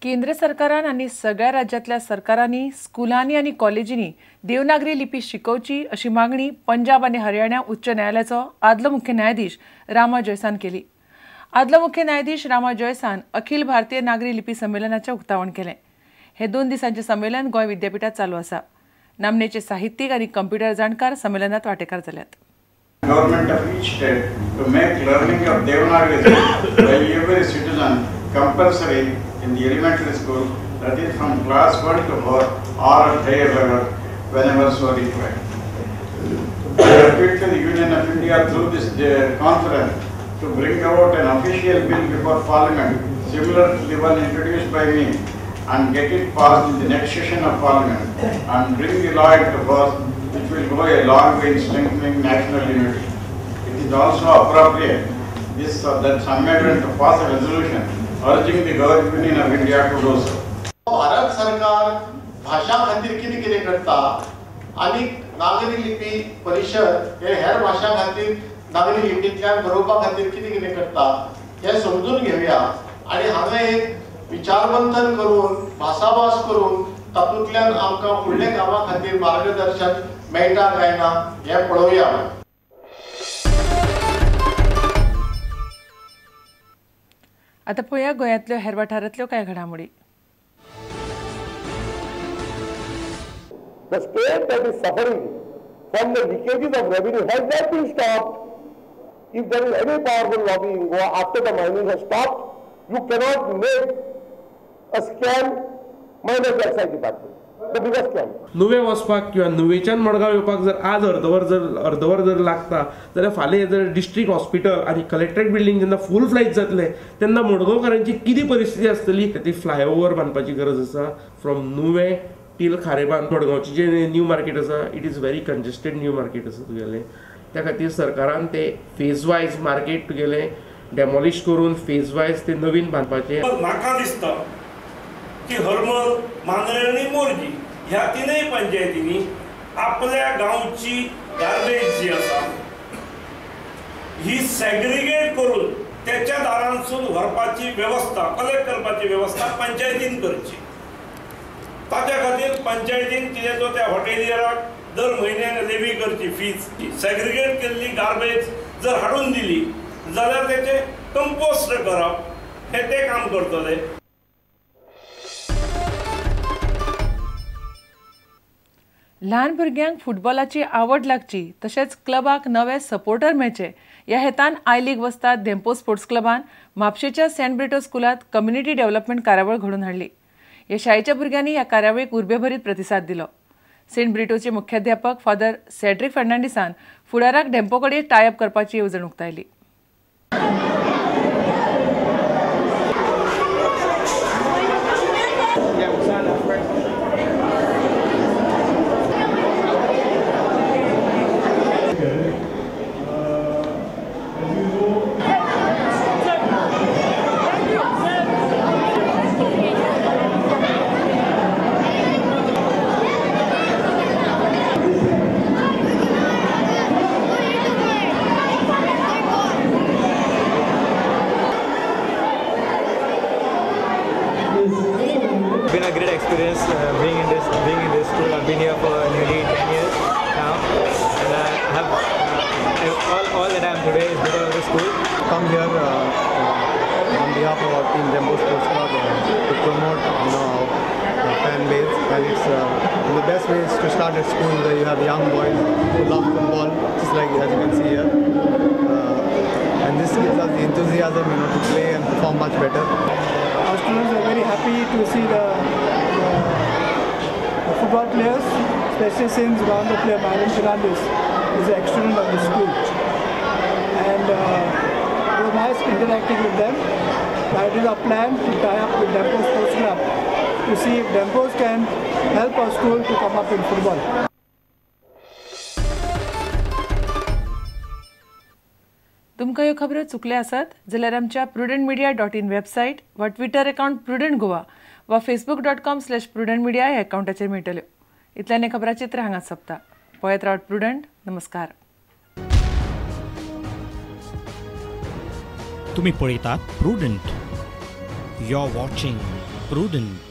केंद्र सरकारान आनी सगळ्या राज्यांतल्या सरकारांनी स्कुलांनी आनी कॉलेजींनी देवनागरी लिपी शिकोवची अशी मागणी पंजाब आनी हरियाणा उच्च न्यायालयाचो आदलो मुख्य न्यायाधीश रामा जॉयसान केली. आदलो मुख्य न्यायाधीश रामा जॉयसान अखिल भारतीय नागरी लिपी संमेलनाचें उक्तावण केलें. हे 2 दिसांचें संमेलन गोंय विद्यापीठात चालू आसा. नामनेचे साहित्यीक आनी कंप्युटर जाणकार संमेलनात वांटेकार जाल्यात. Government of each state to make learning of Devanagari by every citizen compulsory in the elementary school, that is from class 1 to 4 or at higher level whenever so required. I appeal to the Union of India through this conference to bring about an official bill before Parliament similar to the one introduced by me and get it passed in the next session of Parliament and bring the law into force, which will go a long way in strengthening national unity. It is also appropriate that Sammelan to pass a resolution urging the Union of India to do so. Bharat सरकार भाषा खातीर कितें करता आनी नागरी लिपी परिशद हे हेर भाषा खातीर नागरी लिपींतल्यान बरोवपा खातीर कितें करता हे समजून घेवया आनी हांवें एक विचारमंथन करून भासाभास करून तातूंतल्यान आमकां फुडल्या कामा खातीर मार्गदर्शन मेळटा काय ना हे पळोवया. आता पळोवया गोंयांतल्यो हेर वाठारांतल्यो कांय घडामोडी. The state that is suffering from the leakages of revenue has not been stopped. If there is any powerful lobby in Goa after the mining has stopped, you cannot make a scam minus the excise department. The biggest scam. नुवे वचपाक किंवा नुवेच्यान मडगांव येवपाक जर आज अर्दवर जर लागता जाल्यार फाल्यां जर डिस्ट्रिक्ट हॉस्पिटल आनी कलेक्टरेट बिल्डिंग जेन्ना फूल फ्लायज जातले तेन्ना मडगांवकारांची कितें परिस्थिती आसतली. ती फ्लायओव्हर बांदपाची गरज आसा फ्रॉम नुवे टील खारेबांद. मडगांवची जे न्यू मार्केट आसा it is very congested new market आसा तुगेलें. त्या खातीर सरकारान ते फेज वायज मार्केट तुगेलें डेमॉलिश करून फेज वायज ते नवीन बांदपाचें. म्हाका दिसता की हरमल मांद्रे आनी मोरजी ह्या तिनय पंचायतींनी आपल्या गांवची गार्बेज जी आसा ही सेग्रिगेट करून त्याच्या दारांसून व्हरपाची व्यवस्था कलेक्ट करपाची व्यवस्था पंचायतीन करची. ताच्या खातीर पंचायतीन कितें तो त्या हॉटेलियराक दर म्हयन्याक लेवी करची फीज. सेग्रिगेट केल्ली गार्बेज जर हाडून दिली जाल्यार तेचे कंपोस्ट करप हे ते काम करतले. ल्हान भुरग्यांक फुटबॉलाची आवड लागची तशेंच क्लबाक नवे सपोर्टर मेळचे ह्या हेतान आय लीग वस्ताद धेंपो स्पोर्ट्स क्लबान म्हापशेच्या सेंट ब्रिटो स्कुलांत कम्युनिटी डेव्हलपमेंट कार्यावळ घडोवन हाडली. ह्या शाळेच्या भुरग्यांनी ह्या कार्यावळीक उर्बेभरीत प्रतिसाद दिलो. सेंट ब्रिटोचे मुख्याध्यापक फादर सेड्रिक फर्नांडिसान फुडाराक धेंपो कडेन टाय अप करपाची येवजण उक्तायली. Been a great experience being in this school. I've been here for nearly 10 years now, and I have all that I am today is because of the school. Come here on behalf of our team, Jumbo Sports Club, to promote our fan base, and it's the best way is to start at school where you have young boys who love football, just like as you can see here, and this gives us the enthusiasm, to play and perform much better. Our students are very happy to see the football players, especially since one of the player, Myron Fernandez, is an ex-student of the school. And it was nice interacting with them. Now it is our plan to tie up with Dempo Sports Club to see if Dempos can help our school to come up in football. तुमकां ह्यो खबरो चुकल्या आसात जाल्यार आमच्या prudentmedia.in website वा Twitter account prudent Goa वा facebook.com/prudentmedia ह्या अकाउंटाचेर मेळटल्यो. इतल्यान हे खबरां चित्र हांगाच सोंपता. पळयत रावत प्रुडंट. नमस्कार. तुम्ही पळयतात Prudent. You are watching Prudent.